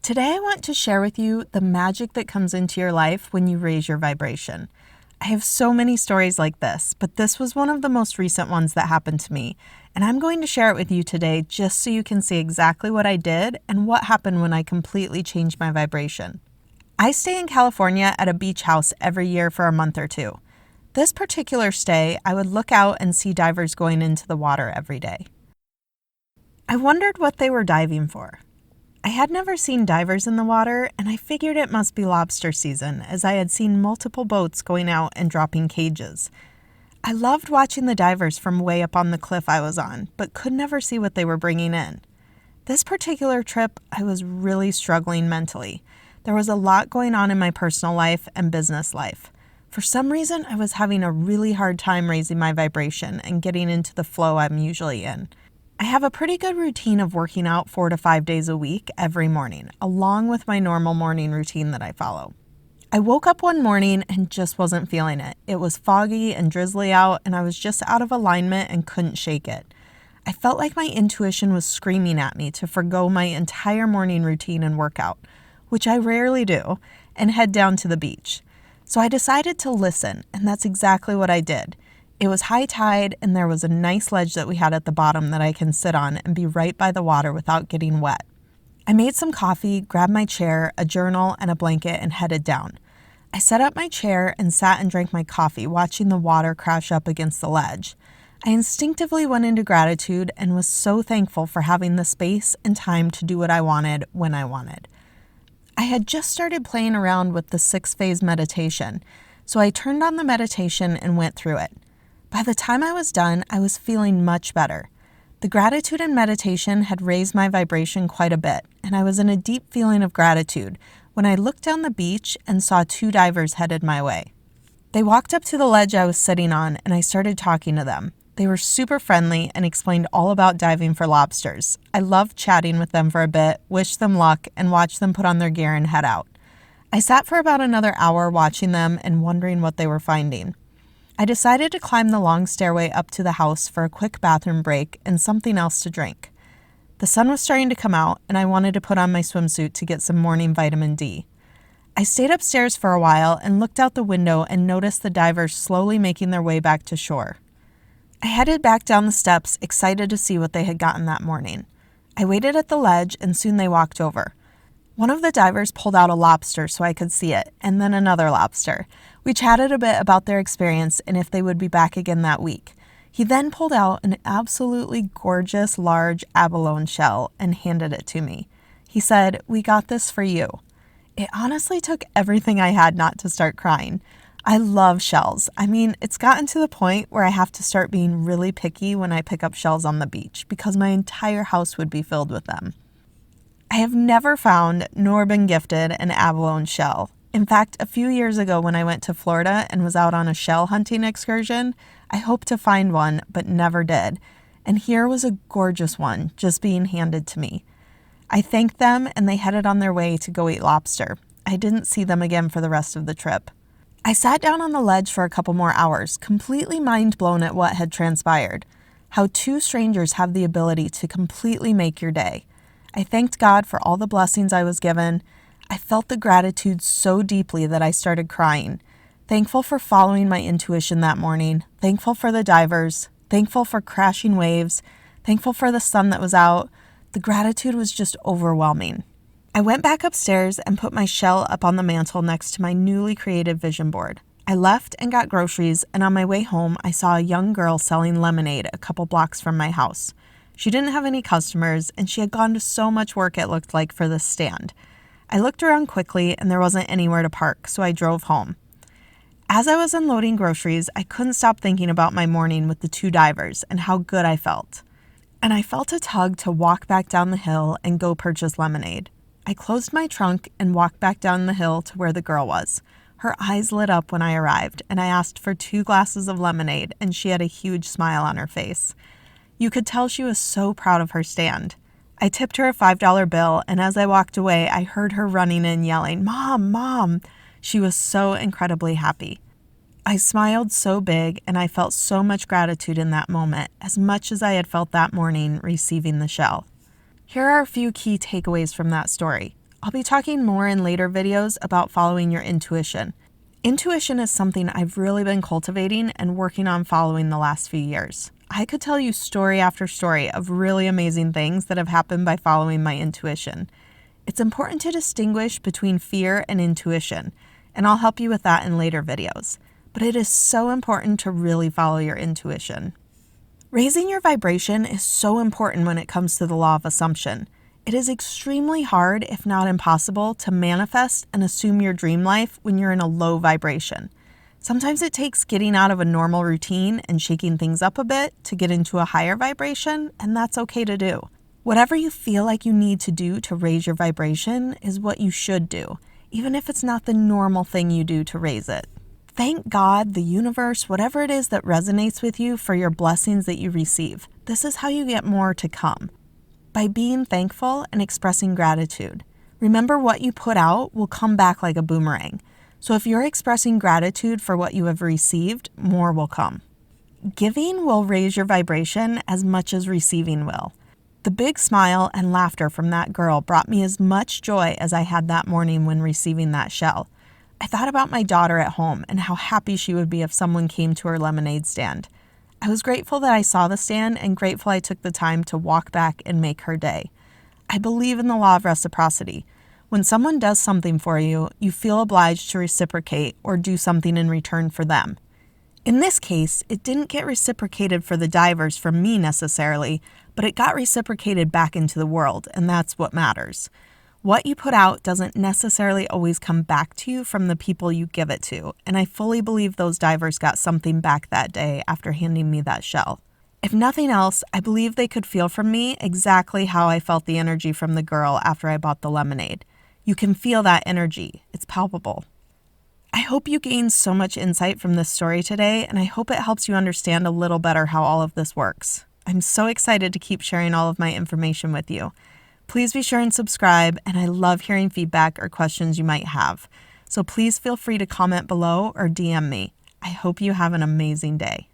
Today I want to share with you the magic that comes into your life when you raise your vibration. I have so many stories like this, but this was one of the most recent ones that happened to me, and I'm going to share it with you today just so you can see exactly what I did and what happened when I completely changed my vibration. I stay in California at a beach house every year for a month or two. This particular stay, I would look out and see divers going into the water every day. I wondered what they were diving for. I had never seen divers in the water, and I figured it must be lobster season, as I had seen multiple boats going out and dropping cages. I loved watching the divers from way up on the cliff I was on, but could never see what they were bringing in. This particular trip, I was really struggling mentally. There was a lot going on in my personal life and business life. For some reason, I was having a really hard time raising my vibration and getting into the flow I'm usually in. I have a pretty good routine of working out 4 to 5 days a week every morning, along with my normal morning routine that I follow. I woke up one morning and just wasn't feeling it. It was foggy and drizzly out, and I was just out of alignment and couldn't shake it. I felt like my intuition was screaming at me to forgo my entire morning routine and workout, which I rarely do, and head down to the beach. So I decided to listen, and that's exactly what I did. It was high tide, and there was a nice ledge that we had at the bottom that I can sit on and be right by the water without getting wet. I made some coffee, grabbed my chair, a journal, and a blanket, and headed down. I set up my chair and sat and drank my coffee, watching the water crash up against the ledge. I instinctively went into gratitude and was so thankful for having the space and time to do what I wanted when I wanted. I had just started playing around with the 6-phase meditation, so I turned on the meditation and went through it. By the time I was done, I was feeling much better. The gratitude and meditation had raised my vibration quite a bit, and I was in a deep feeling of gratitude when I looked down the beach and saw 2 divers headed my way. They walked up to the ledge I was sitting on, and I started talking to them. They were super friendly and explained all about diving for lobsters. I loved chatting with them for a bit, wished them luck, and watched them put on their gear and head out. I sat for about another hour watching them and wondering what they were finding. I decided to climb the long stairway up to the house for a quick bathroom break and something else to drink. The sun was starting to come out, and I wanted to put on my swimsuit to get some morning vitamin D. I stayed upstairs for a while and looked out the window and noticed the divers slowly making their way back to shore. I headed back down the steps, excited to see what they had gotten that morning. I waited at the ledge, and soon they walked over. One of the divers pulled out a lobster so I could see it, and then another lobster. We chatted a bit about their experience and if they would be back again that week. He then pulled out an absolutely gorgeous large abalone shell and handed it to me. He said, "We got this for you." It honestly took everything I had not to start crying. I love shells. I mean, it's gotten to the point where I have to start being really picky when I pick up shells on the beach because my entire house would be filled with them. I have never found nor been gifted an abalone shell. In fact, a few years ago when I went to Florida and was out on a shell hunting excursion, I hoped to find one, but never did. And here was a gorgeous one just being handed to me. I thanked them and they headed on their way to go eat lobster. I didn't see them again for the rest of the trip. I sat down on the ledge for a couple more hours, completely mind blown at what had transpired. How 2 strangers have the ability to completely make your day. I thanked God for all the blessings I was given. I felt the gratitude so deeply that I started crying. Thankful for following my intuition that morning. Thankful for the divers. Thankful for crashing waves. Thankful for the sun that was out. The gratitude was just overwhelming. I went back upstairs and put my shell up on the mantle next to my newly created vision board. I left and got groceries, and on my way home, I saw a young girl selling lemonade a couple blocks from my house. She didn't have any customers, and she had gone to so much work it looked like for this stand. I looked around quickly, and there wasn't anywhere to park, so I drove home. As I was unloading groceries, I couldn't stop thinking about my morning with the 2 divers and how good I felt. And I felt a tug to walk back down the hill and go purchase lemonade. I closed my trunk and walked back down the hill to where the girl was. Her eyes lit up when I arrived, and I asked for 2 glasses of lemonade, and she had a huge smile on her face. You could tell she was so proud of her stand. I tipped her a $5 bill, and as I walked away, I heard her running in yelling, "Mom, Mom!" She was so incredibly happy. I smiled so big, and I felt so much gratitude in that moment, as much as I had felt that morning receiving the shell. Here are a few key takeaways from that story. I'll be talking more in later videos about following your intuition. Intuition is something I've really been cultivating and working on following the last few years. I could tell you story after story of really amazing things that have happened by following my intuition. It's important to distinguish between fear and intuition, and I'll help you with that in later videos. But it is so important to really follow your intuition. Raising your vibration is so important when it comes to the law of assumption. It is extremely hard, if not impossible, to manifest and assume your dream life when you're in a low vibration. Sometimes it takes getting out of a normal routine and shaking things up a bit to get into a higher vibration, and that's okay to do. Whatever you feel like you need to do to raise your vibration is what you should do, even if it's not the normal thing you do to raise it. Thank God, the universe, whatever it is that resonates with you for your blessings that you receive. This is how you get more to come. By being thankful and expressing gratitude. Remember, what you put out will come back like a boomerang. So if you're expressing gratitude for what you have received, more will come. Giving will raise your vibration as much as receiving will. The big smile and laughter from that girl brought me as much joy as I had that morning when receiving that shell. I thought about my daughter at home and how happy she would be if someone came to her lemonade stand. I was grateful that I saw the stand and grateful I took the time to walk back and make her day. I believe in the law of reciprocity. When someone does something for you, you feel obliged to reciprocate or do something in return for them. In this case, it didn't get reciprocated for the divers from me necessarily, but it got reciprocated back into the world, and that's what matters. What you put out doesn't necessarily always come back to you from the people you give it to, and I fully believe those divers got something back that day after handing me that shell. If nothing else, I believe they could feel from me exactly how I felt the energy from the girl after I bought the lemonade. You can feel that energy. It's palpable. I hope you gained so much insight from this story today, and I hope it helps you understand a little better how all of this works. I'm so excited to keep sharing all of my information with you. Please be sure and subscribe, and I love hearing feedback or questions you might have. So please feel free to comment below or DM me. I hope you have an amazing day.